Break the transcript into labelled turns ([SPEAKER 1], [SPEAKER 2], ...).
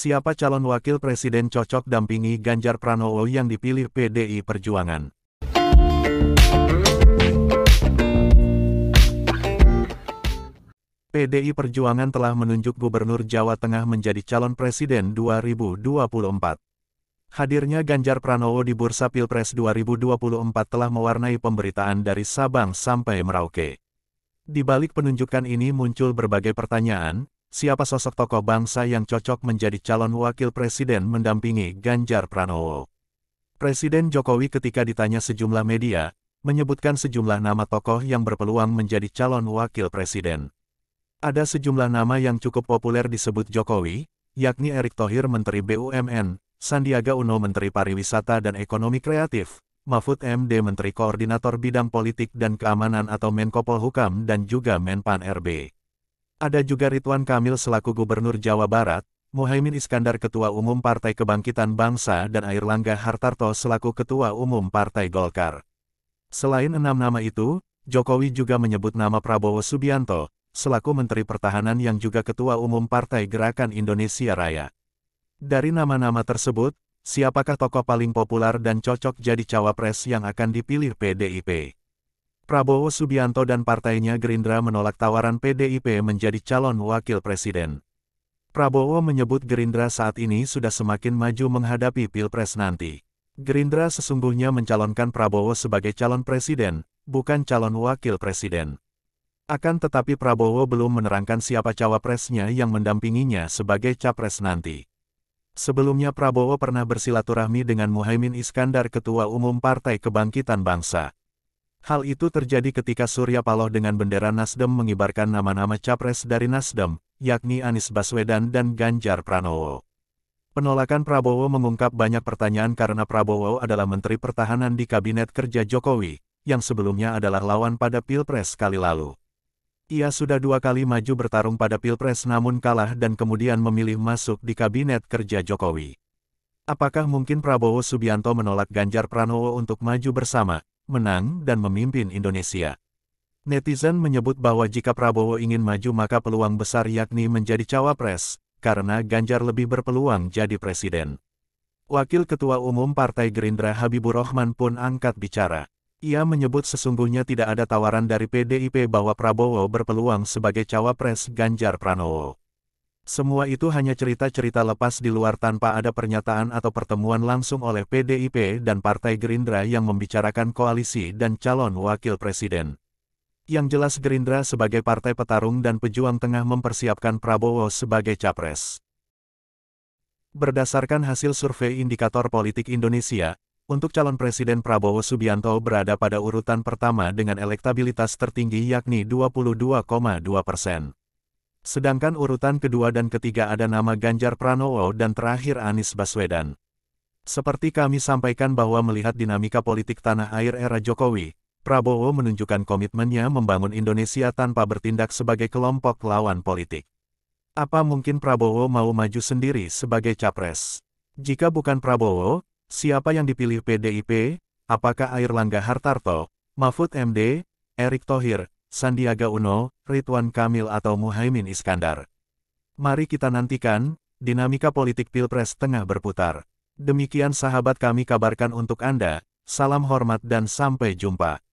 [SPEAKER 1] Siapa calon wakil presiden cocok dampingi Ganjar Pranowo yang dipilih PDI Perjuangan? PDI Perjuangan telah menunjuk Gubernur Jawa Tengah menjadi calon presiden 2024. Hadirnya Ganjar Pranowo di Bursa Pilpres 2024 telah mewarnai pemberitaan dari Sabang sampai Merauke. Di balik penunjukan ini muncul berbagai pertanyaan, siapa sosok tokoh bangsa yang cocok menjadi calon wakil presiden mendampingi Ganjar Pranowo? Presiden Jokowi ketika ditanya sejumlah media, menyebutkan sejumlah nama tokoh yang berpeluang menjadi calon wakil presiden. Ada sejumlah nama yang cukup populer disebut Jokowi, yakni Erick Thohir Menteri BUMN, Sandiaga Uno Menteri Pariwisata dan Ekonomi Kreatif, Mahfud MD Menteri Koordinator Bidang Politik dan Keamanan atau Menko Polhukam dan juga Menpan RB. Ada juga Ridwan Kamil selaku Gubernur Jawa Barat, Muhaimin Iskandar Ketua Umum Partai Kebangkitan Bangsa dan Airlangga Hartarto selaku Ketua Umum Partai Golkar. Selain 6 nama itu, Jokowi juga menyebut nama Prabowo Subianto, selaku Menteri Pertahanan yang juga Ketua Umum Partai Gerakan Indonesia Raya. Dari nama-nama tersebut, siapakah tokoh paling populer dan cocok jadi cawapres yang akan dipilih PDIP? Prabowo Subianto dan partainya Gerindra menolak tawaran PDIP menjadi calon wakil presiden. Prabowo menyebut Gerindra saat ini sudah semakin maju menghadapi Pilpres nanti. Gerindra sesungguhnya mencalonkan Prabowo sebagai calon presiden, bukan calon wakil presiden. Akan tetapi Prabowo belum menerangkan siapa cawapresnya yang mendampinginya sebagai capres nanti. Sebelumnya Prabowo pernah bersilaturahmi dengan Muhaimin Iskandar Ketua Umum Partai Kebangkitan Bangsa. Hal itu terjadi ketika Surya Paloh dengan bendera Nasdem mengibarkan nama-nama capres dari Nasdem, yakni Anies Baswedan dan Ganjar Pranowo. Penolakan Prabowo mengungkap banyak pertanyaan karena Prabowo adalah Menteri Pertahanan di Kabinet Kerja Jokowi, yang sebelumnya adalah lawan pada Pilpres kali lalu. Ia sudah 2 kali maju bertarung pada Pilpres namun kalah dan kemudian memilih masuk di Kabinet Kerja Jokowi. Apakah mungkin Prabowo Subianto menolak Ganjar Pranowo untuk maju bersama, menang dan memimpin Indonesia? Netizen menyebut bahwa jika Prabowo ingin maju maka peluang besar yakni menjadi cawapres, karena Ganjar lebih berpeluang jadi presiden. Wakil Ketua Umum Partai Gerindra Habibur Rahman pun angkat bicara. Ia menyebut sesungguhnya tidak ada tawaran dari PDIP bahwa Prabowo berpeluang sebagai cawapres Ganjar Pranowo. Semua itu hanya cerita-cerita lepas di luar tanpa ada pernyataan atau pertemuan langsung oleh PDIP dan Partai Gerindra yang membicarakan koalisi dan calon wakil presiden. Yang jelas Gerindra sebagai partai petarung dan pejuang tengah mempersiapkan Prabowo sebagai capres. Berdasarkan hasil survei Indikator Politik Indonesia, untuk calon presiden Prabowo Subianto berada pada urutan pertama dengan elektabilitas tertinggi yakni 22,2%. Sedangkan urutan kedua dan ketiga ada nama Ganjar Pranowo dan terakhir Anies Baswedan. Seperti kami sampaikan bahwa melihat dinamika politik tanah air era Jokowi, Prabowo menunjukkan komitmennya membangun Indonesia tanpa bertindak sebagai kelompok lawan politik. Apa mungkin Prabowo mau maju sendiri sebagai capres? Jika bukan Prabowo, siapa yang dipilih PDIP? Apakah Airlangga Hartarto, Mahfud MD, Erick Thohir, Sandiaga Uno, Ridwan Kamil atau Muhaimin Iskandar? Mari kita nantikan, dinamika politik Pilpres tengah berputar. Demikian sahabat kami kabarkan untuk Anda, salam hormat dan sampai jumpa.